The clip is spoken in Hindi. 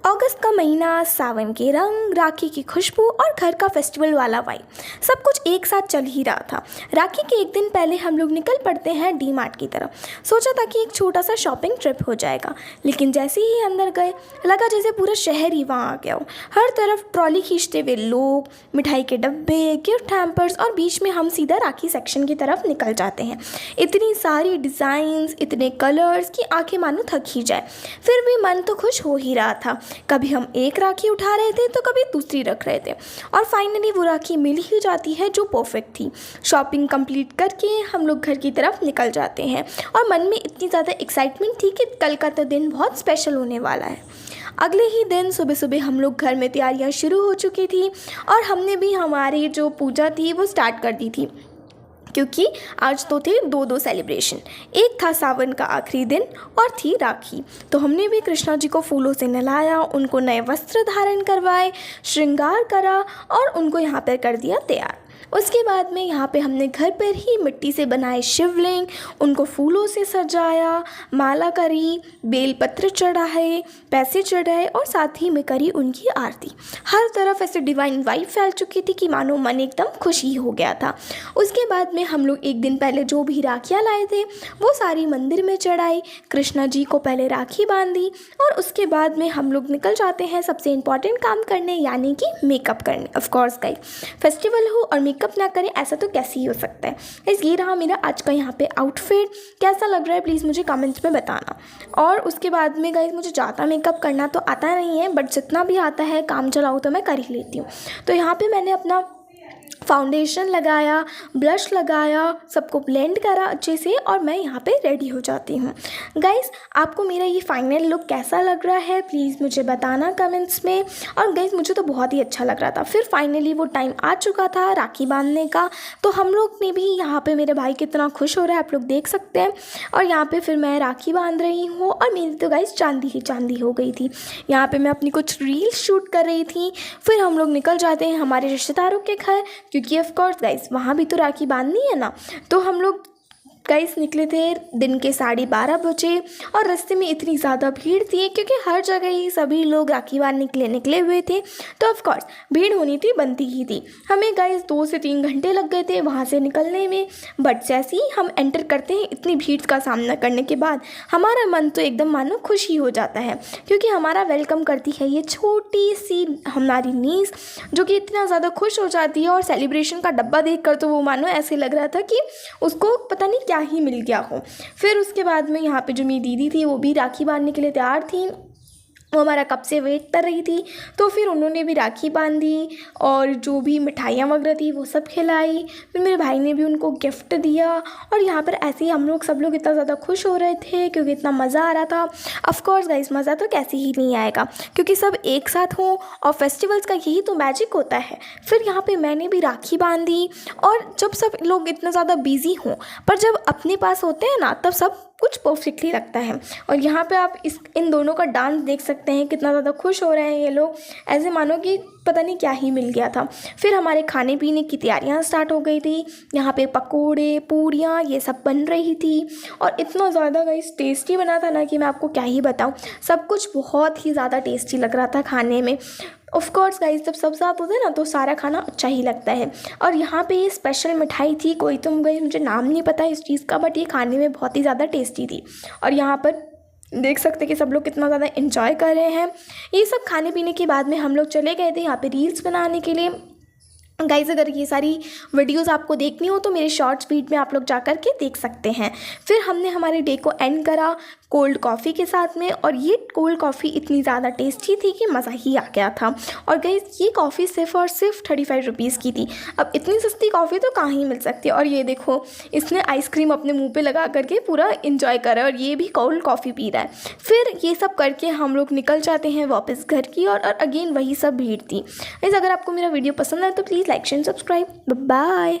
अगस्त का महीना, सावन के रंग, राखी की खुशबू और घर का फेस्टिवल वाला वाइब, सब कुछ एक साथ चल ही रहा था। राखी के एक दिन पहले हम लोग निकल पड़ते हैं डी मार्ट की तरफ। सोचा था कि एक छोटा सा शॉपिंग ट्रिप हो जाएगा, लेकिन जैसे ही अंदर गए लगा जैसे पूरा शहर ही वहाँ आ गया हो। हर तरफ ट्रॉली खींचते हुए लोग, मिठाई के डब्बे, गिफ्ट हैम्पर्स और बीच में हम सीधा राखी सेक्शन की तरफ निकल जाते हैं। इतनी सारी डिज़ाइंस, इतने कलर्स कि आंखें मानो थक ही जाए, फिर भी मन तो खुश हो ही रहा था। कभी हम एक राखी उठा रहे थे तो कभी दूसरी रख रहे थे, और फाइनली वो राखी मिल ही जाती है जो परफेक्ट थी। शॉपिंग कंप्लीट करके हम लोग घर की तरफ निकल जाते हैं, और मन में इतनी ज़्यादा एक्साइटमेंट थी कि कल का तो दिन बहुत स्पेशल होने वाला है। अगले ही दिन सुबह सुबह हम लोग घर में तैयारियां शुरू हो चुकी थी, और हमने भी हमारी जो पूजा थी वो स्टार्ट कर दी थी, क्योंकि आज तो थे दो सेलिब्रेशन। एक था सावन का आखिरी दिन और थी राखी। तो हमने भी कृष्णा जी को फूलों से नहलाया, उनको नए वस्त्र धारण करवाए, श्रृंगार करा और उनको यहाँ पर कर दिया तैयार। उसके बाद में यहाँ पे हमने घर पर ही मिट्टी से बनाए शिवलिंग, उनको फूलों से सजाया, माला करी, बेलपत्र चढ़ाए, पैसे चढ़ाए और साथ ही में करी उनकी आरती। हर तरफ ऐसे डिवाइन वाइब फैल चुकी थी कि मानो मन एकदम खुशी हो गया था। उसके बाद में हम लोग एक दिन पहले जो भी राखियाँ लाए थे वो सारी मंदिर में चढ़ाई, कृष्णा जी को पहले राखी बांधी, और उसके बाद में हम लोग निकल जाते हैं सबसे इम्पॉर्टेंट काम करने, यानी कि मेकअप करने। ऑफकोर्स गाइस, फेस्टिवल हो और मेकअप ना करें ऐसा तो कैसे ही हो सकता है। गाइस, ये रहा मेरा आज का यहाँ पे आउटफिट। कैसा लग रहा है प्लीज़ मुझे कमेंट्स में बताना। और उसके बाद में गाइस, मुझे ज़्यादा मेकअप करना तो आता नहीं है, बट जितना भी आता है काम चलाओ तो मैं कर ही लेती हूँ। तो यहाँ पे मैंने अपना फाउंडेशन लगाया, ब्लश लगाया, सबको ब्लेंड करा अच्छे से, और मैं यहाँ पे रेडी हो जाती हूँ। गाइस, आपको मेरा ये फाइनल लुक कैसा लग रहा है प्लीज़ मुझे बताना कमेंट्स में। और गाइस, मुझे तो बहुत ही अच्छा लग रहा था। फिर फाइनली वो टाइम आ चुका था राखी बांधने का, तो हम लोग ने भी यहाँ पे, मेरे भाई कितना खुश हो रहा है आप लोग देख सकते हैं। और यहाँ पे फिर मैं राखी बांध रही हूँ, और मेरी तो गाइस चांदी ही चांदी हो गई थी। यहाँ पे मैं अपनी कुछ रील्स शूट कर रही थी। फिर हम लोग निकल जाते हैं हमारे रिश्तेदारों के घर, क्योंकि ऑफ कोर्स गाइस वहाँ भी तो राखी बांधनी है ना। तो हम लोग गाइस निकले थे दिन के 12:30 बजे, और रास्ते में इतनी ज़्यादा भीड़ थी क्योंकि हर जगह ही सभी लोग राखी बांधने के लिए निकले हुए थे। तो ऑफ कोर्स भीड़ होनी थी, बनती ही थी। हमें गाइस 2 से 3 घंटे लग गए थे वहाँ से निकलने में, बट जैसे ही हम एंटर करते हैं इतनी भीड़ का सामना करने के बाद हमारा मन तो एकदम मानो खुशी हो जाता है, क्योंकि हमारा वेलकम करती है ये छोटी सी हमारी नीस, जो कि इतना ज़्यादा खुश हो जाती है। और सेलिब्रेशन का डब्बा देख कर तो वो मानो ऐसे लग रहा था कि उसको पता नहीं क्या ही मिल गया हो। फिर उसके बाद में यहाँ पे जो मेरी दीदी थी वो भी राखी बांधने के लिए तैयार थी, वो हमारा कब से वेट कर रही थी। तो फिर उन्होंने भी राखी बांधी, और जो भी मिठाइयाँ वगैरह थी वो सब खिलाई। फिर मेरे भाई ने भी उनको गिफ्ट दिया, और यहाँ पर ऐसे ही हम लोग सब लोग इतना ज़्यादा खुश हो रहे थे क्योंकि इतना मज़ा आ रहा था। ऑफकोर्स गाइस, मज़ा तो कैसे ही नहीं आएगा क्योंकि सब एक साथ हों, और फेस्टिवल्स का यही तो मैजिक होता है। फिर यहाँ पर मैंने भी राखी बांधी, और जब सब लोग इतना ज़्यादा बिजी हों पर जब अपने पास होते हैं ना, तब सब कुछ परफेक्टली लगता है। और यहाँ पे आप इन दोनों का डांस देख सकते हैं, कितना ज़्यादा खुश हो रहे हैं ये लोग, ऐसे मानो कि पता नहीं क्या ही मिल गया था। फिर हमारे खाने पीने की तैयारियाँ स्टार्ट हो गई थी। यहाँ पे पकोड़े, पूड़ियाँ ये सब बन रही थी, और इतना ज़्यादा गाइस टेस्टी बना था ना कि मैं आपको क्या ही बताऊँ। सब कुछ बहुत ही ज़्यादा टेस्टी लग रहा था खाने में। ऑफ कोर्स गाइस, जब सब साथ होते हैं ना तो सारा खाना अच्छा ही लगता है। और यहाँ पे ये स्पेशल मिठाई थी, कोई तो गाइस मुझे नाम नहीं पता इस चीज़ का, बट ये खाने में बहुत ही ज़्यादा टेस्टी थी। और यहाँ पर देख सकते हैं कि सब लोग कितना ज़्यादा एंजॉय कर रहे हैं। ये सब खाने पीने के बाद में हम लोग चले गए थे यहाँ पे रील्स बनाने के लिए। गाइस, अगर ये सारी वीडियोस आपको देखनी हो तो मेरे शॉर्ट्स फीड में आप लोग जा कर के देख सकते हैं। फिर हमने हमारे डे को एंड करा कोल्ड कॉफ़ी के साथ में, और ये कोल्ड कॉफ़ी इतनी ज़्यादा टेस्टी थी कि मज़ा ही आ गया था। और गाइस, ये कॉफ़ी सिर्फ और सिर्फ 35 रुपीज़ की थी। अब इतनी सस्ती कॉफ़ी तो कहाँ ही मिल सकती है। और ये देखो, इसने आइसक्रीम अपने मुँह पे लगा करके पूरा इंजॉय करा है, और ये भी कोल्ड कॉफ़ी पी रहा है। फिर ये सब करके हम लोग निकल जाते हैं वापस घर की और अगेन वही सब भीड़ थी। गाइस, अगर आपको मेरा वीडियो पसंद आए तो please like share subscribe. Bye.